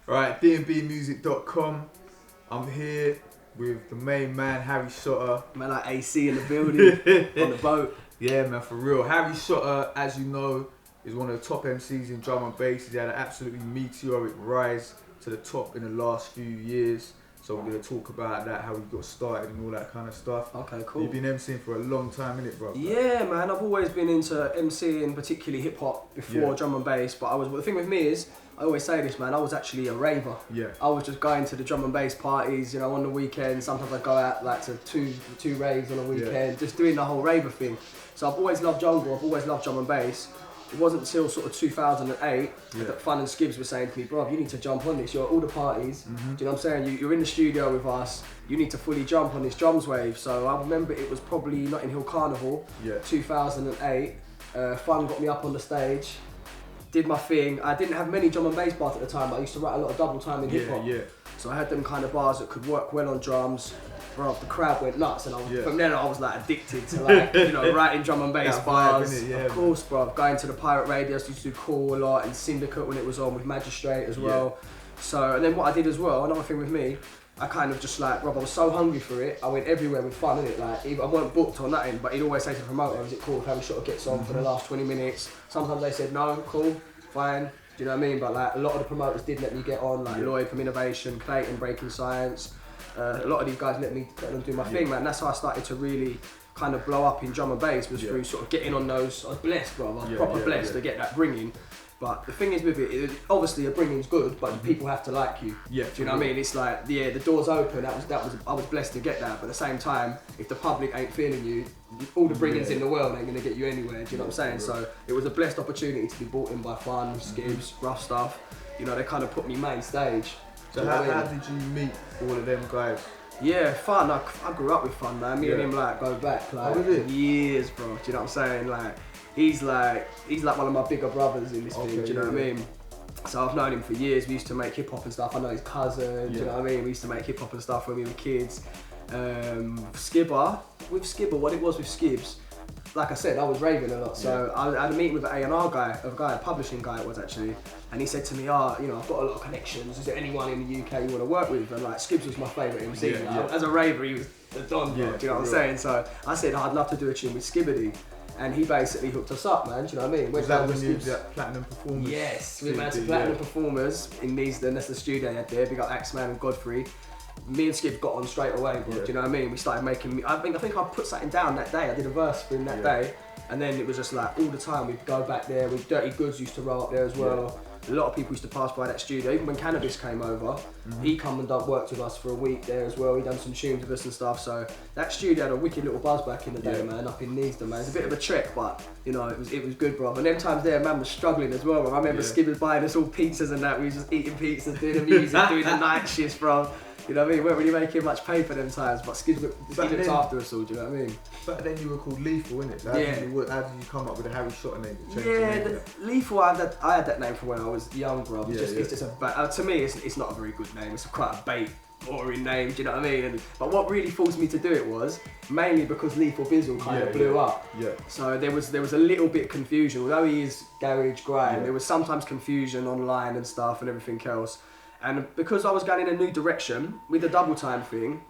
Right, dnbmuzik.com. I'm here with the main man, Harry Shotta. Man, like AC in the building, on the boat. Yeah, man, for real. Harry Shotta, as you know, is one of the top MCs in drum and bass. He's had an absolutely meteoric rise to the top in the last few years. So we're going to talk about that, how he got started and all that kind of stuff. Okay, cool. You've been MCing for a long time, innit, bro? Yeah, man, I've always been into MCing, particularly hip hop before drum and bass. But the thing with me is, I always say this, man, I was actually a raver. Yeah. I was just going to the drum and bass parties, you know, on the weekend. Sometimes I'd go out like to two raves on a weekend, just doing the whole raver thing. So I've always loved jungle, I've always loved drum and bass. It wasn't until sort of 2008 that Fun and Skibs were saying to me, bro, you need to jump on this. You're at all the parties. Do you know what I'm saying? You're in the studio with us. You need to fully jump on this drums wave. So I remember it was probably Notting Hill Carnival, 2008. Fun got me up on the stage, did my thing. I didn't have many drum and bass bars at the time, but I used to write a lot of double time in hip hop. So I had them kind of bars that could work well on drums. Bro, the crowd went nuts, and from then I was like addicted to like, you know, writing drum and bass bars. Of course, bro. Going to the pirate radios, used to do Cool a lot, and Syndicate when it was on with Magistrate as well. So, and then what I did as well, another thing with me, I kind of just like, Rob, I was so hungry for it, I went everywhere with Fun, innit? Like, even, I weren't booked or nothing, but he'd always say to the promoter, is it cool if Harry Shotta gets on for the last 20 minutes? Sometimes they said, no, cool, fine. Do you know what I mean? But like, a lot of the promoters did let me get on, like Lloyd from Innovation, Clayton, Breaking Science. A lot of these guys let them do my thing, man. That's how I started to really kind of blow up in drum and bass, was through sort of getting on those. I was blessed, bro. I was proper blessed to get that bringing. But the thing is with it, obviously a bringing's good, but the people have to like you. Yeah. Do you know what I mean? It's like, the door's open. I was blessed to get that. But at the same time, if the public ain't feeling you, all the bringings in the world ain't gonna get you anywhere. Do you know what I'm saying? So it was a blessed opportunity to be brought in by Fun, Skibs, Rough Stuff. You know, they kind of put me main stage. So how did you meet all of them guys? Yeah, Fun. I grew up with Fun, man. Me and him like go back like years, bro. Do you know what I'm saying? Like he's like one of my bigger brothers in this thing. Do you know what I mean? So I've known him for years. We used to make hip hop and stuff. I know his cousin. Do you know what I mean? We used to make hip hop and stuff when we were kids. Skibber, what it was with Skibs. Like I said, I was raving a lot, so I had a meeting with an A&R guy, a publishing guy it was actually, and he said to me, you know, I've got a lot of connections, is there anyone in the UK you want to work with? And like, Skibs was my favourite MC, as a raver he was the don, do you know what I'm saying? So I said, I'd love to do a tune with Skibbity, and he basically hooked us up, man, do you know what I mean? Was that when you did that Platinum Performers? Yes, we went to Platinum Performers in Neasden, that's the studio they had there, big up Axeman and Godfrey. Me and Skib got on straight away, bro. Do you know what I mean? We started making. I think I put something down that day. I did a verse for him that day, and then it was just like all the time we'd go back there. With Dirty Goods used to roll up there as well. A lot of people used to pass by that studio. Even when Cannabis came over, he come and worked with us for a week there as well. He done some tunes with us and stuff. So that studio had a wicked little buzz back in the day, man. Up in Neasden, man. It's a bit of a trek, but you know it was good, bro. And them times there, man was struggling as well. Bro. I remember Skib was buying us all pizzas and that. We was just eating pizzas, doing the music, doing the night shifts, bro. You know what I mean? We weren't really making much paper them times, but Skibs looked after us all, do you know what I mean? But then you were called Lethal, innit? So how did you come up with the Harry Shotta name? Lethal, I had that name from when I was young, bro. It's just to me, it's not a very good name. It's quite a bait, boring name, do you know what I mean? But what really forced me to do it was mainly because Lethal Bizzle kind of blew up. Yeah. So there was a little bit of confusion. Although he is garage grime, there was sometimes confusion online and stuff and everything else. And because I was going in a new direction with the double time thing,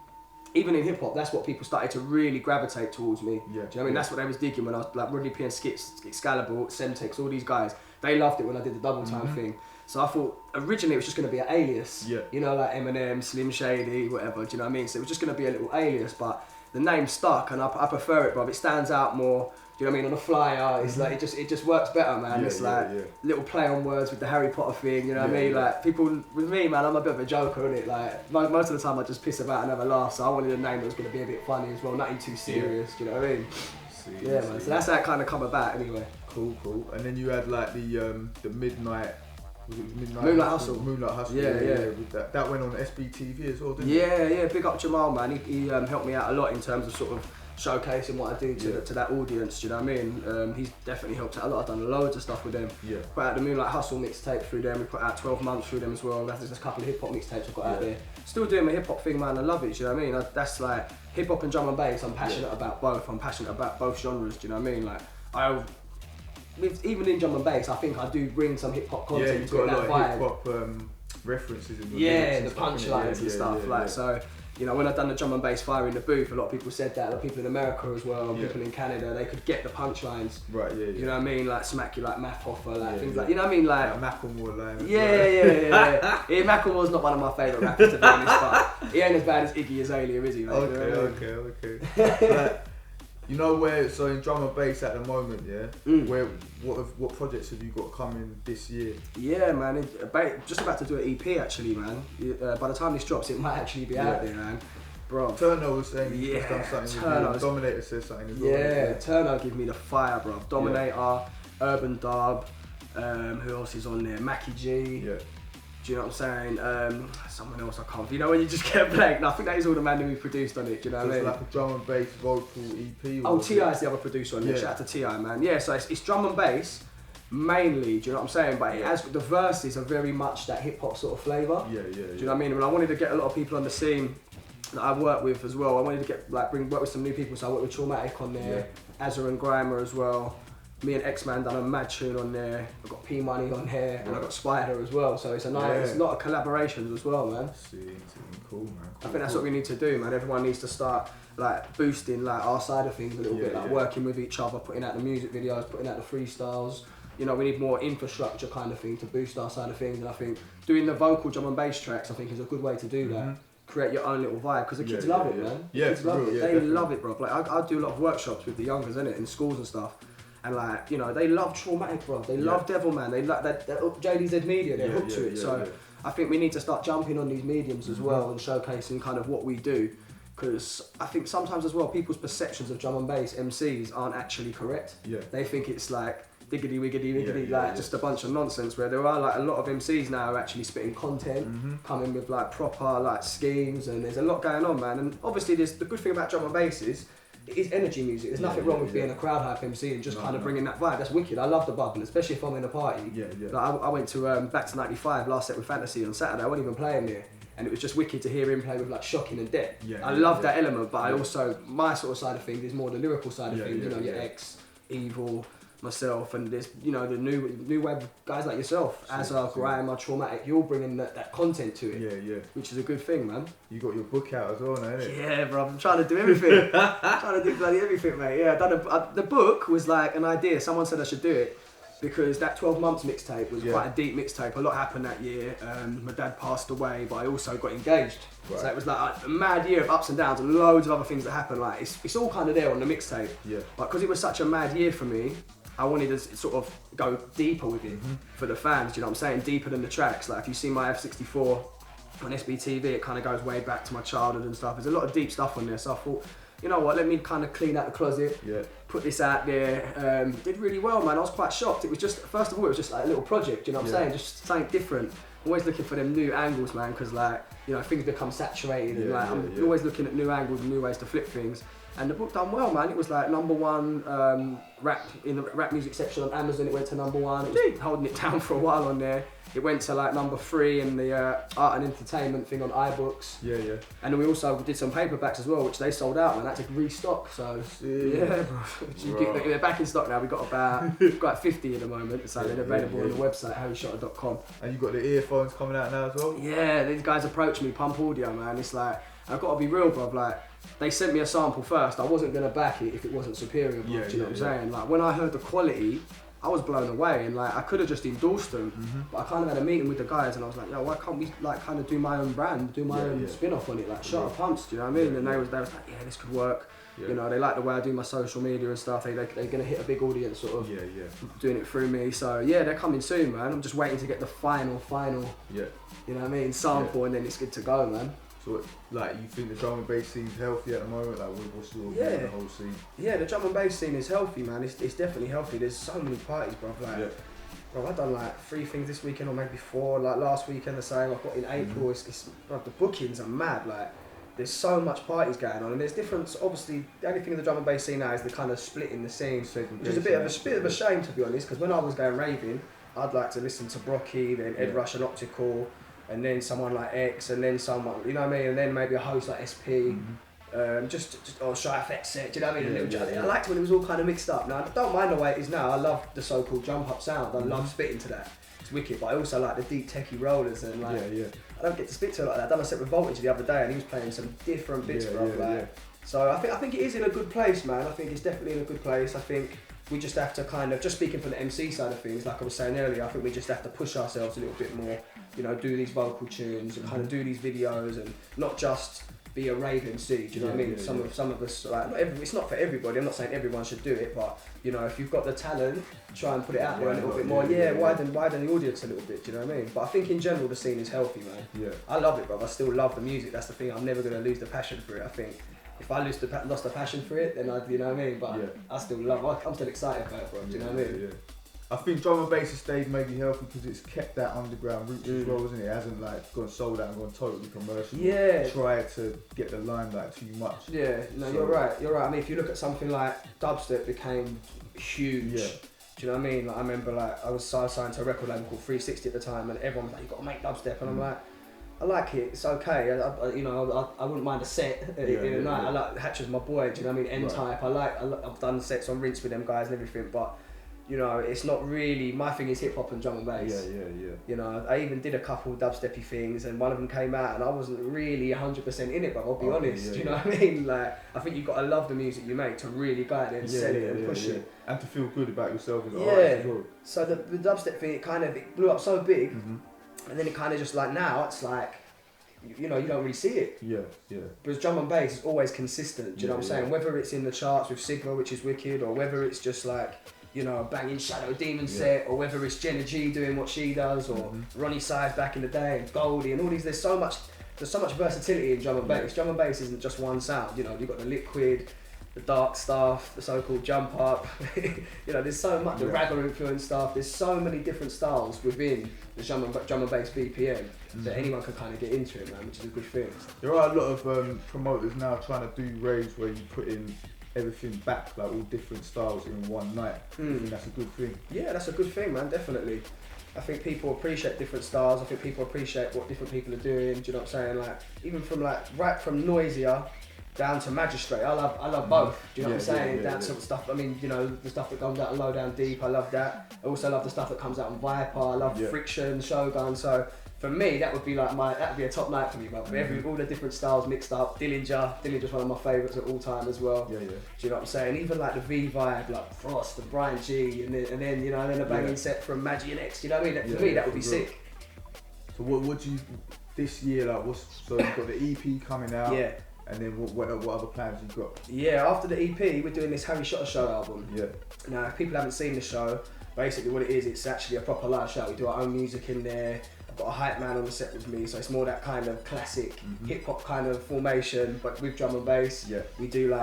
even in hip hop, that's what people started to really gravitate towards me. Do you know what I mean? That's what they was digging when I was like Rodney P and Excalibur, Semtex, all these guys. They loved it when I did the double time thing. So I thought originally it was just going to be an alias. You know, like Eminem, Slim Shady, whatever. Do you know what I mean? So it was just going to be a little alias, but the name stuck, and I prefer it, bro. It stands out more. Do you know what I mean? On a flyer, it's like it just works better, man. It's like little play on words with the Harry Potter thing. You know what I mean? Like people with me, man, I'm a bit of a joker, innit? Like most of the time I just piss about and have a laugh. So I wanted a name that was going to be a bit funny as well, nothing too serious. Do you know what I mean? Man. So that's how it kind of come about, anyway. Cool. And then you had like the midnight. Moonlight Hustle. Moonlight Hustle. Yeah. That went on SBTV as well, didn't it? Yeah. Big up Jamal, man. He helped me out a lot in terms of sort of showcasing what I do to that audience. Do you know what I mean? He's definitely helped out a lot. I've done loads of stuff with them. Put out the Moonlight Hustle mixtape through them. We put out 12 months through them as well. There's a couple of hip hop mixtapes I've got out there. Still doing my hip hop thing, man. I love it. Do you know what I mean? That's like hip hop and drum and bass. I'm passionate about both. I'm passionate about both genres. Do you know what I mean? Like even in drum and bass, I think I do bring some hip hop content. Yeah, you've got a lot of hip hop references in the the punchlines and stuff. So, you know, when I done the drum and bass fire in the booth, a lot of people said that. A lot of people in America as well, people in Canada, they could get the punchlines. Right, You know what I mean? Like smack you like Math Hoffa, like things like, you know what I mean? Like Macklemore line. Yeah, Macklemore's not one of my favourite rappers to be honest, but he ain't as bad as Iggy Azalea, is he? Mate? Okay. But, you know where? So in drum and bass at the moment, what projects have you got coming this year? Yeah, man. Just about to do an EP actually, man. By the time this drops, it might actually be out there, man. Bro. Turner was saying he's done something with you. Dominator says something as well. Yeah, Turner give me the fire, bro. Dominator, Urban Dub. Who else is on there? Mackie G. Yeah. Do you know what I'm saying? Someone else I can't. You know when you just get blank. No, I think that is all the man who produced on it. Do you know what I mean? It's like a drum and bass vocal EP. Oh, T.I. is the other producer on it. Shout out to T.I. man. Yeah, so it's drum and bass mainly. Do you know what I'm saying? But it has, the verses are very much that hip hop sort of flavour. Do you know what I mean? When I wanted to get a lot of people on the scene that I work with as well. I wanted to get work with some new people. So I worked with Traumatic on there, Azza and Grimer as well. Me and X-Man done a mad tune on there. I've got P Money on there, and I've got Spider as well. So it's a nice, it's a lot of collaborations as well, man. Cool, man. I think that's what we need to do, man. Everyone needs to start like boosting like our side of things a little bit, like working with each other, putting out the music videos, putting out the freestyles. You know, we need more infrastructure kind of thing to boost our side of things. And I think doing the vocal drum and bass tracks, I think, is a good way to do that. Create your own little vibe, because the kids love it, man. Kids love it. They love it, bro. Like I do a lot of workshops with the youngers, innit, in schools and stuff. And like, you know, they love Traumatic, bro. They love Devilman. They like that JDZ Media. They're hooked to it. So I think we need to start jumping on these mediums as well and showcasing kind of what we do. Because I think sometimes as well, people's perceptions of drum and bass MCs aren't actually correct. They think it's like diggity wiggity wiggity, just a bunch of nonsense. Where there are like a lot of MCs now are actually spitting content, coming with like proper like schemes, and there's a lot going on, man. And obviously, there's the good thing about drum and bass is. It is energy music. There's nothing wrong with being a crowd hype MC and just kind of bringing that vibe. That's wicked. I love the bubble, especially if I'm in a party. Like I went to back to '95 last set with Fantasy on Saturday. I wasn't even playing there, and it was just wicked to hear him play with like Shocking and Debt. I love that element, but I also my sort of side of things is more the lyrical side of things. You know, your X, Evil, myself, and there's, you know, the new wave guys like yourself, Azza, Grimer, Traumatic. You're bringing that content to it. Which is a good thing, man. You got your book out as well, now, innit? Yeah, bro. I'm trying to do everything. Trying to do bloody everything, mate. Yeah, the book was like an idea. Someone said I should do it because that 12 months mixtape was quite a deep mixtape. A lot happened that year. My dad passed away, but I also got engaged. So it was like a mad year of ups and downs and loads of other things that happened. Like it's all kind of there on the mixtape. But because it was such a mad year for me, I wanted to sort of go deeper with it for the fans, you know what I'm saying? Deeper than the tracks. Like if you see my F64 on SBTV, it kind of goes way back to my childhood and stuff. There's a lot of deep stuff on there, so I thought, you know what, let me kind of clean out the closet, put this out there. Did really well, man. I was quite shocked. It was just, first of all, it was just like a little project, you know what I'm saying? Just something different. Always looking for them new angles, man, because like, you know, things become saturated and like, I'm always looking at new angles and new ways to flip things. And the book done well, man. It was like #1 rap in the rap music section on Amazon. It went to #1. It was holding it down for a while on there. It went to like #3 in the art and entertainment thing on iBooks. And then we also did some paperbacks as well, which they sold out, man. I had to restock. So bro. They're back in stock now. We got about 50 at the moment, so they're available on the website harryshotta.com. And you got the earphones coming out now as well. Yeah, these guys approached me, Pump Audio, man. It's like, I've got to be real, bro. Like, they sent me a sample first. I wasn't gonna back it if it wasn't superior, bro. Do you know what I'm saying? Like when I heard the quality, I was blown away, and like I could have just endorsed them, but I kind of had a meeting with the guys, and I was like, yo, why can't we like kind of do my own brand, do my own spin-off on it, like Shotta Pumps, do you know what I mean? And they was like, yeah, this could work. You know, they like the way I do my social media and stuff. They're gonna hit a big audience, sort of doing it through me. So yeah, they're coming soon, man. I'm just waiting to get the final, you know what I mean, sample, and then it's good to go, man. So, like, you think the drum and bass scene's healthy at the moment? Like, what's your view on the whole scene? Yeah, the drum and bass scene is healthy, man. It's definitely healthy. There's so many parties, bro. Like, bro, I've done like 3 things this weekend, or maybe 4. Like last weekend, the same. I've got in April. Bro, the bookings are mad. Like, there's so much parties going on, and there's different. Obviously, the only thing in the drum and bass scene now is the kind of splitting the scene, which is a bit of a shame, to be honest. Because when I was going raving, I'd like to listen to Brocky, then Ed Rush and Optical. And then someone like X, and then someone, you know what I mean, and then maybe a host like SP, or Shy FX set, do you know what I mean? I liked when it was all kind of mixed up. Now I don't mind the way it is now. I love the so-called jump up sound. I love spitting to that. It's wicked, but I also like the deep techie rollers and like. Yeah. I don't get to speak to her like that. I done a set with Voltage the other day, and he was playing some different bits, bro. So I think it is in a good place, man. I think it's definitely in a good place. I think we just have to kind of, just speaking from the MC side of things, like I was saying earlier, I think we just have to push ourselves a little bit more, you know, do these vocal tunes and kind of do these videos and not just be a rave MC, do you know what I mean? Some of us, like, it's not for everybody, I'm not saying everyone should do it, but, you know, if you've got the talent, try and put it out there a little bit more. Widen the audience a little bit, do you know what I mean? But I think in general the scene is healthy, man. Yeah. I love it, bro. I still love the music, that's the thing, I'm never going to lose the passion for it, I think. If I lost the passion for it, then you know what I mean? But I still love. I'm still excited about it, bro. Do you know what I mean? Yeah. I think drum and bass has stayed maybe healthy because it's kept that underground roots as well, isn't it? It hasn't like gone sold out and gone totally commercial. Yeah. Tried to get the limelight too much. Yeah. No, so, you're right. I mean, if you look at something like dubstep became huge. Yeah. Do you know what I mean? Like I remember, like I was signed to a record label called 360 at the time, and everyone was like, "You got to make dubstep," and I'm like. I like it, it's okay, I wouldn't mind a set in a night. I like Hatcher's my boy, do you know what I mean, N-Type, I've done sets on Rinse with them guys and everything, but you know, it's not really, my thing is hip hop and drum and bass. Yeah. You know, I even did a couple dubsteppy things and one of them came out and I wasn't really 100% in it, but I'll be honest, do you know what I mean? Like, I think you've got to love the music you make to really go out there and sell it and push it. And to feel good about yourself as an artist as well. So the dubstep thing, it blew up so big, and then it kind of just like now it's like, you know, you don't really see it. Yeah. Because drum and bass is always consistent, do you know what I'm saying? Whether it's in the charts with Sigma, which is wicked, or whether it's just like, you know, a banging Shadow Demon set, or whether it's Jenna G doing what she does, or Ronnie Size back in the day, and Goldie, and all these, there's so much versatility in drum and bass. Drum and bass isn't just one sound, you know, you've got the liquid, the dark stuff, the so-called jump up, you know, there's so much, the ragga influence stuff, there's so many different styles within the drum and bass BPM that anyone can kind of get into it, man, which is a good thing. There are a lot of promoters now trying to do raves where you put in everything back, like all different styles in one night. I think that's a good thing. Yeah, that's a good thing, man, definitely. I think people appreciate different styles, I think people appreciate what different people are doing, do you know what I'm saying? Like, even from like, right from Noisier down to Magistrate, I love both, do you know what I'm saying? That sort of stuff, I mean, you know, the stuff that comes out on Low Down Deep, I love that. I also love the stuff that comes out on Viper, I love Friction, Shogun, so for me, that would be like that would be a top night for me, but all the different styles mixed up. Dillinger's one of my favourites of all time as well. Yeah. Do you know what I'm saying? Even like the V vibe, like Frost and Brian G, and then you know, and then a banging set from Maggie and X. You know what I mean? For me, that would be sick. So what do you this year like? So you've got the EP coming out. Yeah. And then what other plans you've got? Yeah, after the EP, we're doing this Harry Shotta Show album. Yeah. Now, if people haven't seen the show, basically what it is, it's actually a proper live show. We do our own music in there. I've got a hype man on the set with me, so it's more that kind of classic hip hop kind of formation, but with drum and bass. Yeah. We'll do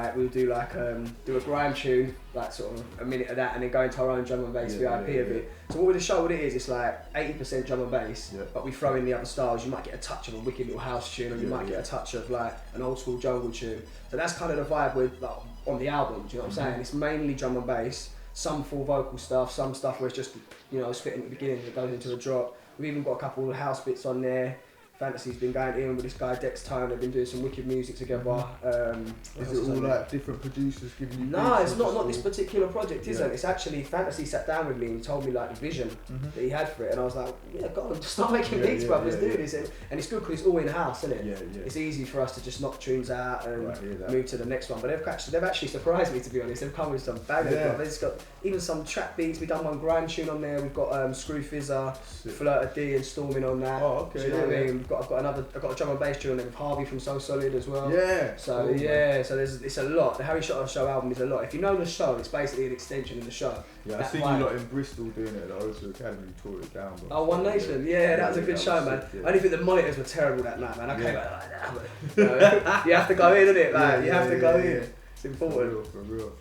a grime tune, like sort of a minute of that, and then go into our own drum and bass VIP of it. So what it is, it's like 80% drum and bass, but we throw in the other styles. You might get a touch of a wicked little house tune, or you might get a touch of like an old school jungle tune. So that's kind of the vibe with like, on the album. Do you know what I'm saying? It's mainly drum and bass, some full vocal stuff, some stuff where it's just, you know, spitting at the beginning that goes into a drop. We've even got a couple of house bits on there. Fantasy's been going in with this guy Dex Tone. They've been doing some wicked music together. Is it all like different producers giving you? No, it's not this particular project, isn't. It's actually Fantasy sat down with me and told me like the vision that he had for it, and I was like, yeah, go on, start making beats, bruv. Let's do this. And it's good because it's all in house, isn't it? Yeah. It's easy for us to just knock tunes out and move to the next one. But they've actually surprised me, to be honest. They've come with some bangers. They've just got even some trap beats. We've done one grime tune on there. We've got Screw Fizzer, Flirta D, and Storming on that. Oh, okay. Do you know what I mean? I've got a drum and bass tune on there with Harvey from So Solid as well. Yeah. So so it's a lot. The Harry Shotta Show album is a lot. If you know the show, it's basically an extension of the show. Yeah, I seen you lot in Bristol doing it. The O2 Academy tore it down. Oh, One Nation. Yeah, that was a good show, man. I only think the monitors were terrible that night, man. I came out like that. But, you have to go in, innit? Like, you have to go in. It's important. For real.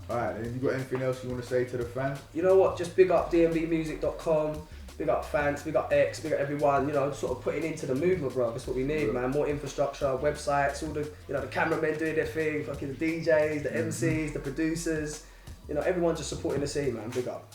Alright, and have you got anything else you want to say to the fans? You know what? Just big up dnbmuzik.com. Big up fans, big up X, big up everyone, you know, sort of putting into the movement, bro. That's what we need, man. More infrastructure, websites, all the, you know, the cameramen doing their thing, fucking the DJs, the MCs, the producers, you know, everyone just supporting the scene, man. Big up.